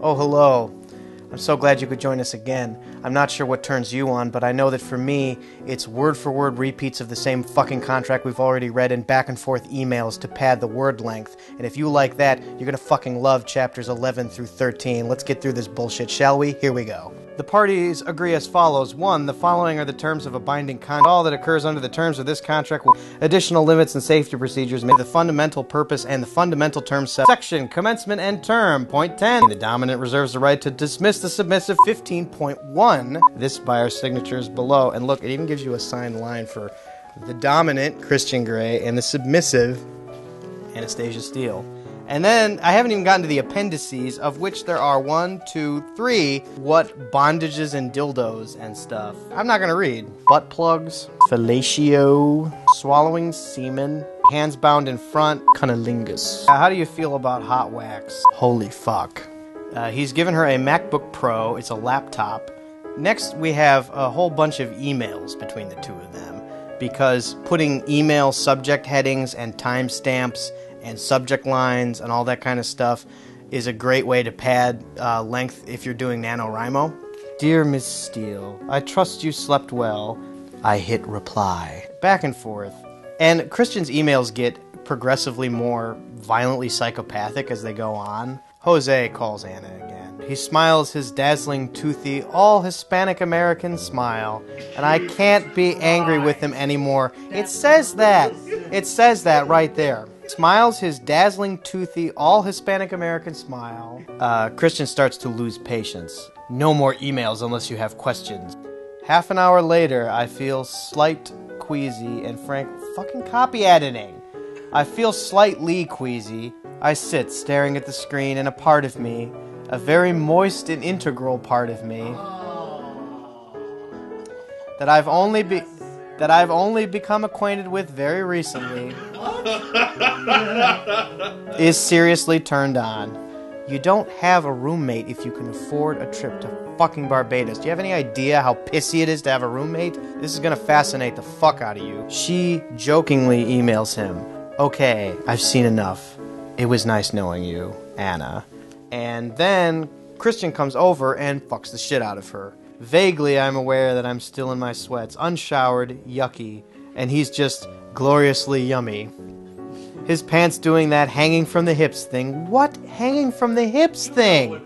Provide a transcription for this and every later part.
Oh, hello. I'm so glad you could join us again. I'm not sure what turns you on, but I know that for me, it's word-for-word repeats of the same fucking contract we've already read and back-and-forth emails to pad the word length. And if you like that, you're gonna fucking love chapters 11 through 13. Let's get through this bullshit, shall we? Here we go. The parties agree as follows. 1. The following are the terms of a binding contract. All that occurs under the terms of this contract will additional limits and safety procedures made the fundamental purpose and the fundamental terms set. Section, commencement and term. Point 10. The dominant reserves the right to dismiss the submissive. 15.1. This by our signatures below. And look, it even gives you a signed line for the dominant, Christian Grey, and the submissive, Anastasia Steele. And then, I haven't even gotten to the appendices, of which there are 1, 2, 3, what bondages and dildos and stuff. I'm not gonna read. Butt plugs, fellatio, swallowing semen, hands bound in front, cunnilingus. How do you feel about hot wax? Holy fuck. He's given her a MacBook Pro, it's a laptop. Next, we have a whole bunch of emails between the two of them, because putting email subject headings and timestamps and subject lines and all that kind of stuff is a great way to pad length if you're doing NaNoWriMo. Dear Miss Steele, I trust you slept well. I hit reply. Back and forth. And Christian's emails get progressively more violently psychopathic as they go on. Jose calls Anna again. He smiles his dazzling, toothy, all-Hispanic-American smile. And I can't be angry with him anymore. It says that. It says that right there. Smiles his dazzling, toothy, all-Hispanic-American smile. Christian starts to lose patience. No more emails unless you have questions. Half an hour later, I feel slight queasy and frank fucking copy editing. I feel slightly queasy. I sit staring at the screen and a part of me, a very moist and integral part of me, that I've only become acquainted with very recently, is seriously turned on. You don't have a roommate if you can afford a trip to fucking Barbados. Do you have any idea how pissy it is to have a roommate? This is gonna fascinate the fuck out of you. She jokingly emails him, okay, I've seen enough. It was nice knowing you, Anna. And then Christian comes over and fucks the shit out of her. Vaguely, I'm aware that I'm still in my sweats, unshowered, yucky, and he's just gloriously yummy. His pants doing that hanging from the hips thing. What hanging from the hips thing?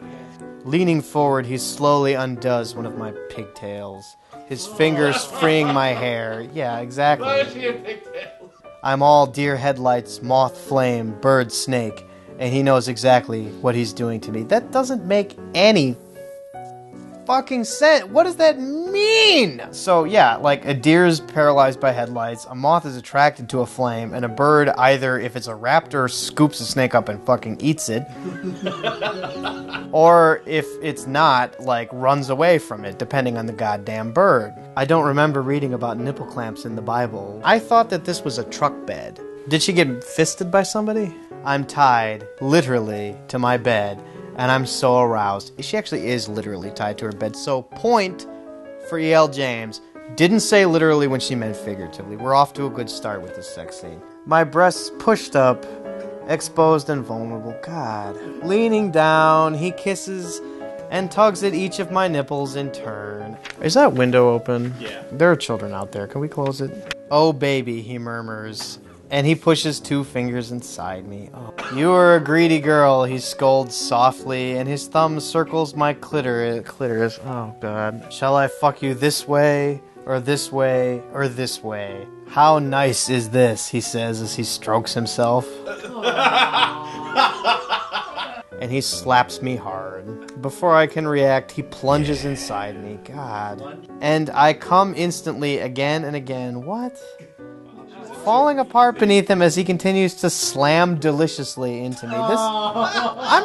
Leaning forward, he slowly undoes one of my pigtails. His fingers freeing my hair. Yeah, exactly. Why is she in pigtails? I'm all deer headlights, moth flame, bird snake, and he knows exactly what he's doing to me. That doesn't make any fucking sense. What does that mean? So yeah, like a deer's paralyzed by headlights, a moth is attracted to a flame, and a bird, either if it's a raptor, scoops a snake up and fucking eats it, or if it's not, like runs away from it, depending on the goddamn bird. I don't remember reading about nipple clamps in the Bible. I thought that this was a truck bed. Did she get fisted by somebody? I'm tied, literally, to my bed, and I'm so aroused. She actually is literally tied to her bed, so point for E.L. James. Didn't say literally when she meant figuratively. We're off to a good start with this sex scene. My breasts pushed up, exposed and vulnerable. God. Leaning down, he kisses and tugs at each of my nipples in turn. Is that window open? Yeah. There are children out there. Can we close it? Oh, baby, he murmurs. And he pushes 2 fingers inside me. Oh. You are a greedy girl, he scolds softly, and his thumb circles my clitoris. Oh, God. Shall I fuck you this way, or this way, or this way? How nice is this, he says as he strokes himself. And he slaps me hard. Before I can react, he plunges inside me. God. And I come instantly again and again. What? Falling apart beneath him as he continues to slam deliciously into me. I'm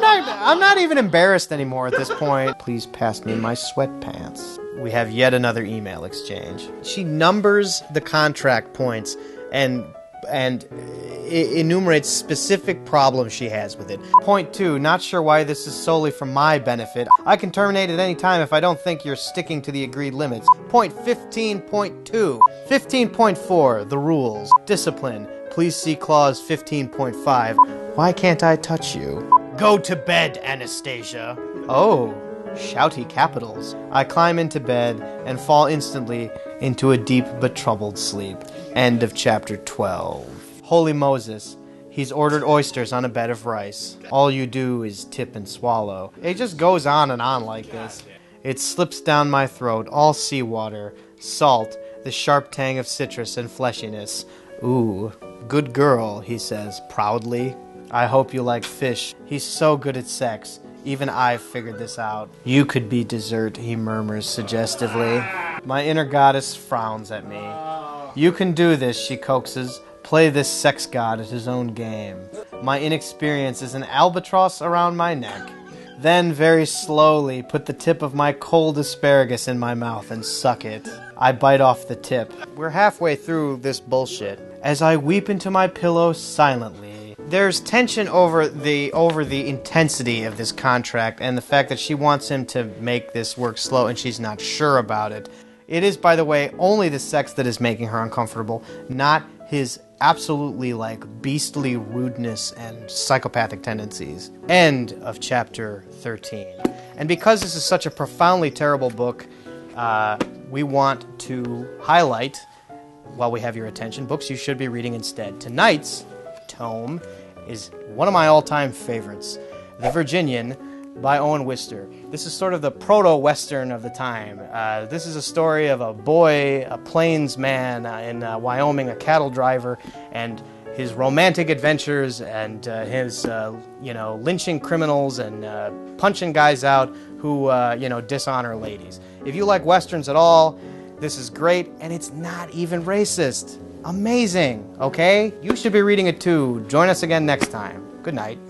not even embarrassed anymore at this point. Please pass me my sweatpants. We have yet another email exchange. She numbers the contract points and enumerates specific problems she has with it. Point 2, not sure why this is solely for my benefit. I can terminate at any time if I don't think you're sticking to the agreed limits. Point 15.2. 15.4, the rules. Discipline. Please see clause 15.5. Why can't I touch you? Go to bed, Anastasia. Oh, shouty capitals. I climb into bed and fall instantly into a deep but troubled sleep. End of chapter 12. Holy Moses. He's ordered oysters on a bed of rice. All you do is tip and swallow. It just goes on and on like this. It slips down my throat, all seawater, salt, the sharp tang of citrus and fleshiness. Ooh, good girl, he says proudly. I hope you like fish. He's so good at sex. Even I've figured this out. You could be dessert, he murmurs suggestively. My inner goddess frowns at me. You can do this, she coaxes. Play this sex god at his own game. My inexperience is an albatross around my neck. Then, very slowly, put the tip of my cold asparagus in my mouth and suck it. I bite off the tip. We're halfway through this bullshit. As I weep into my pillow silently. There's tension over the intensity of this contract and the fact that she wants him to make this work slow and she's not sure about it. It is, by the way, only the sex that is making her uncomfortable, not his absolutely, beastly rudeness and psychopathic tendencies. End of chapter 13. And because this is such a profoundly terrible book, we want to highlight, while we have your attention, books you should be reading instead. Tonight's tome is one of my all-time favorites, The Virginian by Owen Wister. This is sort of the proto-Western of the time. This is a story of a boy, a plains man in Wyoming, a cattle driver, and his romantic adventures and his, lynching criminals and punching guys out who, dishonor ladies. If you like Westerns at all, this is great, and it's not even racist. Amazing, okay? You should be reading it too. Join us again next time. Good night.